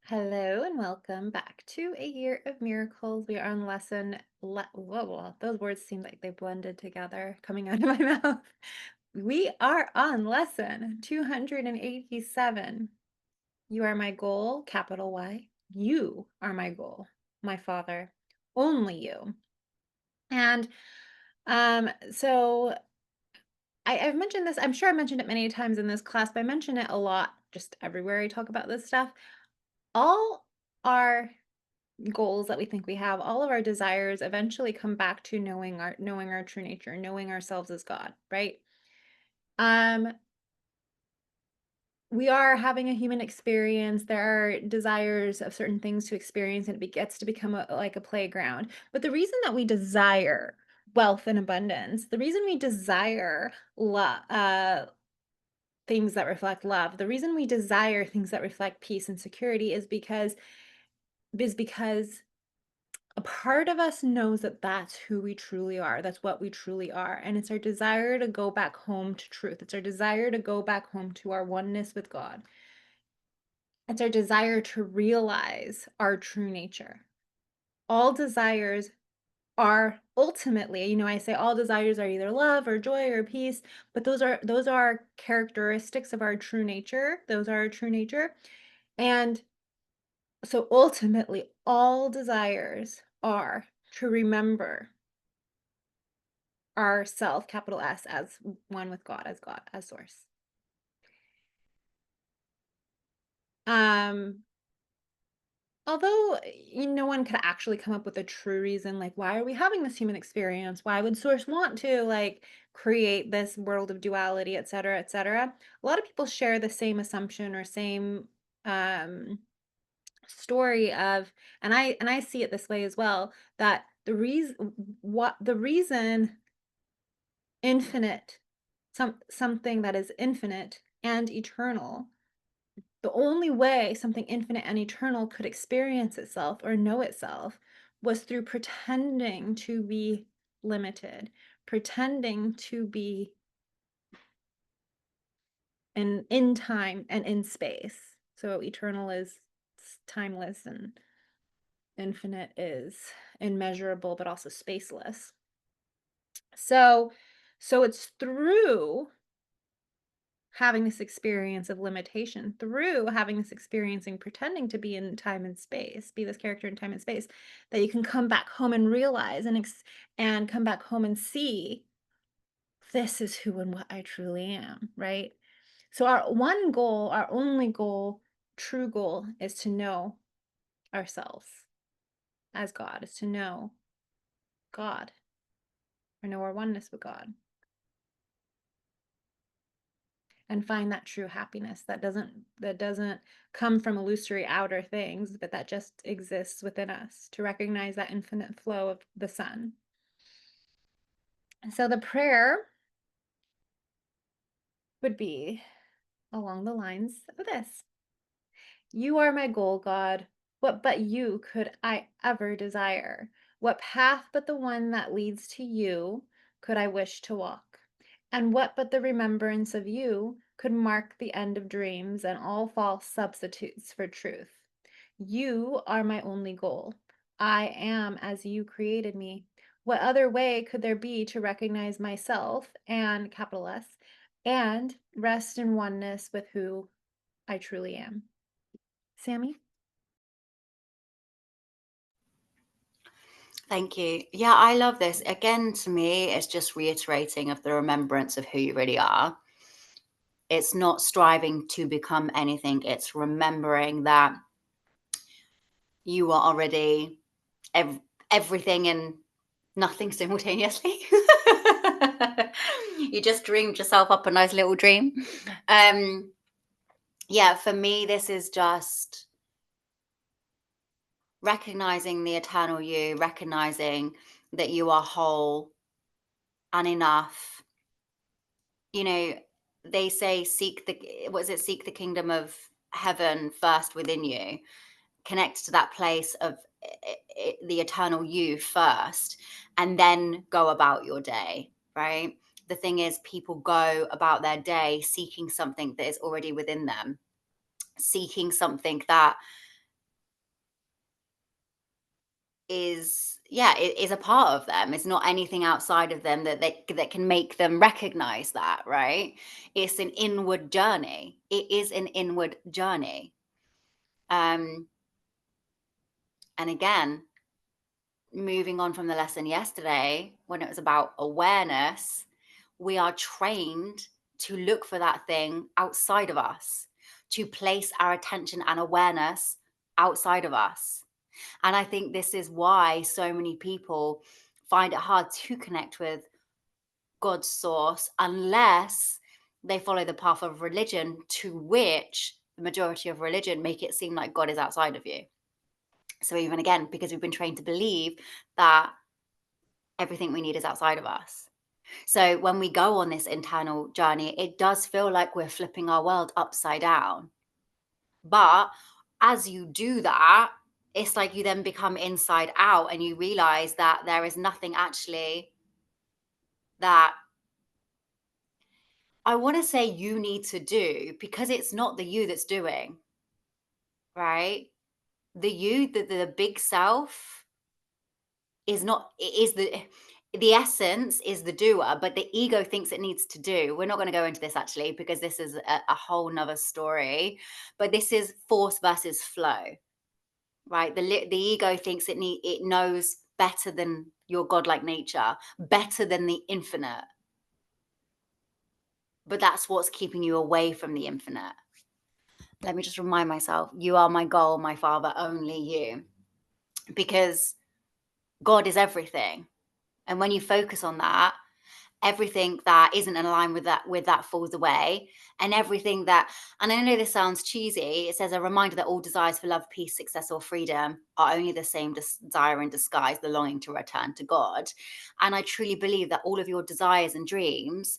Hello and welcome back to A Year of Miracles. We are on whoa, those words seem like they blended together coming out of my mouth. We are on lesson 287. You are my goal, capital Y. You are my goal, my Father. Only you. And so I've mentioned this, I'm sure I mentioned it many times in this class, but I mention it a lot just everywhere I talk about this stuff. All our goals that we think we have, all of our desires eventually come back to knowing our true nature, knowing ourselves as God, right? Um we are having a human experience. There are desires of certain things to experience, and gets to become like a playground. But the reason that we desire wealth and abundance, the reason we desire things that reflect love, the reason we desire things that reflect peace and security is because a part of us knows that that's who we truly are. That's what we truly are. And it's our desire to go back home to truth. It's our desire to go back home to our oneness with God. It's our desire to realize our true nature. All desires are ultimately, I say all desires are either love or joy or peace, but those are characteristics of our true nature. Those are our true nature. And so ultimately, all desires are to remember our self, capital S, as one with God, as source. Um, although no one could actually come up with a true reason, like why are we having this human experience? Why would source want to create this world of duality, et cetera, et cetera? A lot of people share the same assumption or same um story of, and I see it this way as well, that the reason infinite, something that is infinite and eternal, the only way something infinite and eternal could experience itself or know itself was through pretending to be limited, pretending to be in time and in space. So eternal is timeless, and infinite is immeasurable but also spaceless. So it's through having this experience of limitation, through having this experiencing pretending to be in time and space, be this character in time and space, that you can come back home and realize and come back home and see, this is who and what I truly am, right? So our one goal, our only goal, true goal, is to know ourselves as God, is to know God, or know our oneness with God, and find that true happiness that doesn't come from illusory outer things, but that just exists within us, to recognize that infinite flow of the sun. So the prayer would be along the lines of this: You are my goal, God. What but you could I ever desire? What path but the one that leads to you could I wish to walk? And what but the remembrance of you could mark the end of dreams and all false substitutes for truth? You are my only goal. I am as you created me. What other way could there be to recognize myself, and capital S, and rest in oneness with who I truly am? Sammy? Thank you. Yeah, I love this. Again, to me, it's just reiterating of the remembrance of who you really are. It's not striving to become anything, it's remembering that you are already everything and nothing simultaneously. You just dreamed yourself up a nice little dream. Yeah, for me, this is just recognizing the eternal you, recognizing that you are whole and enough. They say seek the kingdom of heaven first within you. Connect to that place of the eternal you first, and then go about your day, right? The thing is, people go about their day seeking something that is already within them, seeking something that is, yeah, it is a part of them. It's not anything outside of them that can make them recognize that, right? It's an inward journey. It is an inward journey. Um, and again, moving on from the lesson yesterday, when it was about awareness, we are trained to look for that thing outside of us, to place our attention and awareness outside of us. And I think this is why so many people find it hard to connect with God's source unless they follow the path of religion, to which the majority of religion make it seem like God is outside of you. So, even again, because we've been trained to believe that everything we need is outside of us. So, when we go on this internal journey, it does feel like we're flipping our world upside down. But as you do that, it's like you then become inside out and you realize that there is nothing actually that I want to say you need to do, because it's not the you that's doing, right? The you, the big self is not, it is the essence is the doer, but the ego thinks it needs to do. We're not going to go into this actually, because this is a whole nother story, but this is force versus flow. Right, the ego thinks it knows better than your godlike nature, better than the infinite, but that's what's keeping you away from the infinite. Let me just remind myself, you are my goal, my father, only you, because God is everything. And when you focus on that, everything that isn't in line with that falls away. And everything that, and I know this sounds cheesy, it says a reminder that all desires for love, peace, success, or freedom are only the same desire in disguise, the longing to return to God. And I truly believe that all of your desires and dreams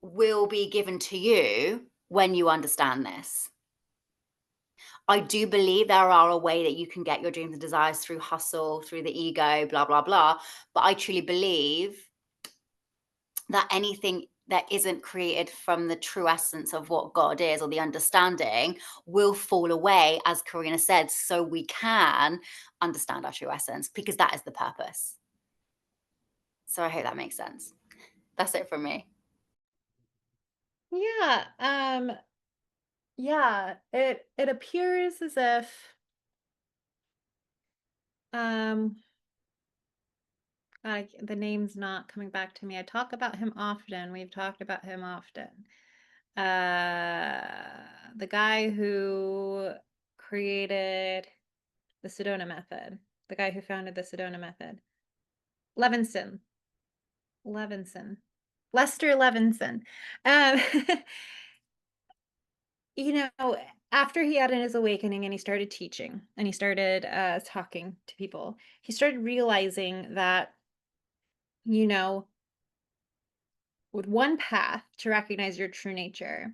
will be given to you when you understand this. I do believe there are a way that you can get your dreams and desires through hustle, through the ego, blah, blah, blah. But I truly believe that anything that isn't created from the true essence of what God is, or the understanding, will fall away, as Karina said, so we can understand our true essence, because that is the purpose. So I hope that makes sense. That's it from me. Yeah, yeah, it appears as if, um the name's not coming back to me. I talk about him often. We've talked about him often. The guy who created the Sedona method, the guy who founded the Sedona method. Levinson. Levinson. Lester Levinson. Um, you know, after he had his awakening and he started teaching and he started talking to people, he started realizing that, you know, with one path to recognize your true nature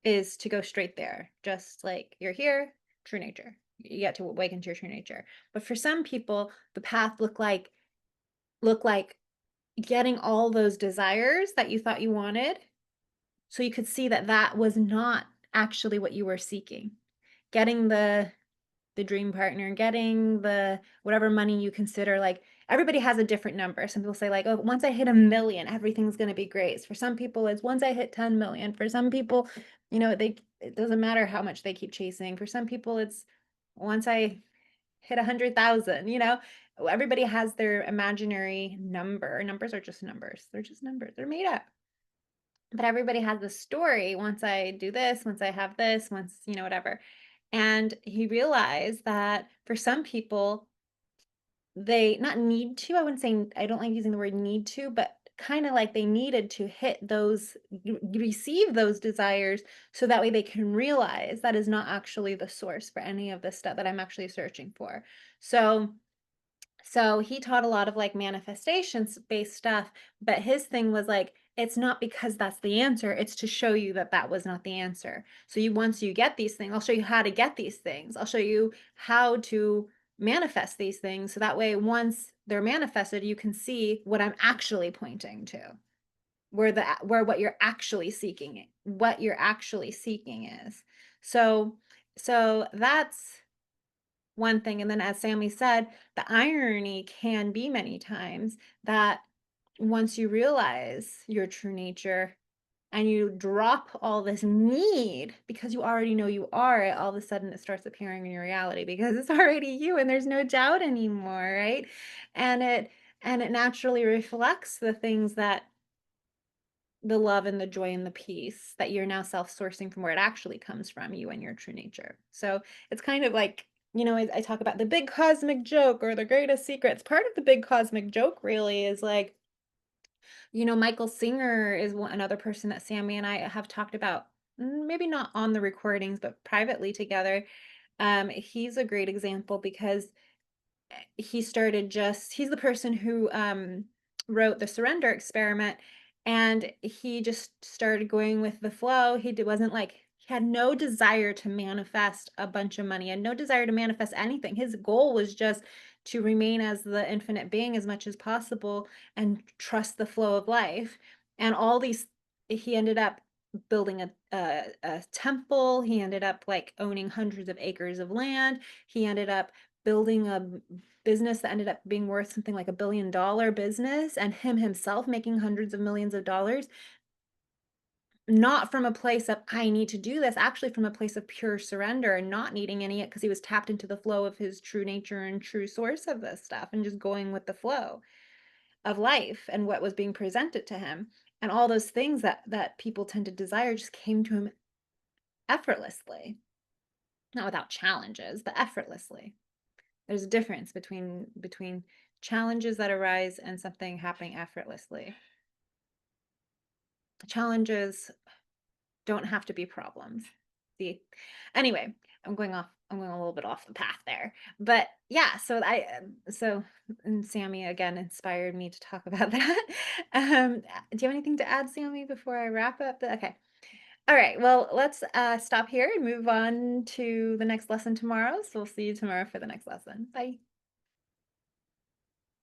is to go straight there. Just like you're here, true nature. You get to awaken to your true nature. But for some people, the path look like getting all those desires that you thought you wanted, so you could see that that was not actually what you were seeking. Getting the dream partner, getting the whatever money you consider, like, everybody has a different number. Some people say like, "Oh, once I hit 1,000,000, everything's gonna be great." For some people, it's once I hit 10,000,000. For some people, it doesn't matter how much they keep chasing. For some people, it's once I hit 100,000, Everybody has their imaginary number. Numbers are just numbers. They're just numbers. They're made up. But everybody has the story. Once I do this, once I have this, once, whatever. And he realized that for some people, they not need to, I wouldn't say, I don't like using the word need to, but kind of like they needed to hit those, receive those desires, so that way they can realize that is not actually the source for any of the stuff that I'm actually searching for. So he taught a lot of like manifestations based stuff, but his thing was like, it's not because that's the answer, it's to show you that that was not the answer. So once you get these things, I'll show you how to get these things. I'll show you how to manifest these things. So that way, once they're manifested, you can see what I'm actually pointing to, where what you're actually seeking is. So, so one thing. And then, as Sammy said, the irony can be many times that once you realize your true nature and you drop all this need because you already know you are, all of a sudden it starts appearing in your reality because it's already you and there's no doubt anymore, right? And it naturally reflects the things that the love and the joy and the peace that you're now self-sourcing from where it actually comes from, you and your true nature. So it's kind of like, I talk about the big cosmic joke or the greatest secrets. Part of the big cosmic joke really is like, Michael Singer is another person that Sammy and I have talked about, maybe not on the recordings, but privately together. He's a great example because he's the person who wrote the surrender experiment, and he just started going with the flow. Wasn't like, he had no desire to manifest a bunch of money and no desire to manifest anything. His goal was just to remain as the infinite being as much as possible and trust the flow of life. And all these he ended up building a temple. He ended up like owning hundreds of acres of land. He ended up building a business that ended up being worth something like $1 billion business, and him himself making hundreds of millions of dollars, not from a place of, "I need to do this," actually from a place of pure surrender and not needing any, because he was tapped into the flow of his true nature and true source of this stuff and just going with the flow of life and what was being presented to him. And all those things that people tend to desire just came to him effortlessly, not without challenges, but effortlessly. There's a difference between challenges that arise and something happening effortlessly. Challenges don't have to be problems. See? Anyway, I'm going a little bit off the path there. But yeah, and Sammy again inspired me to talk about that. Do you have anything to add, Sammy, before I wrap up? Okay. All right. Well, let's stop here and move on to the next lesson tomorrow. So we'll see you tomorrow for the next lesson. Bye.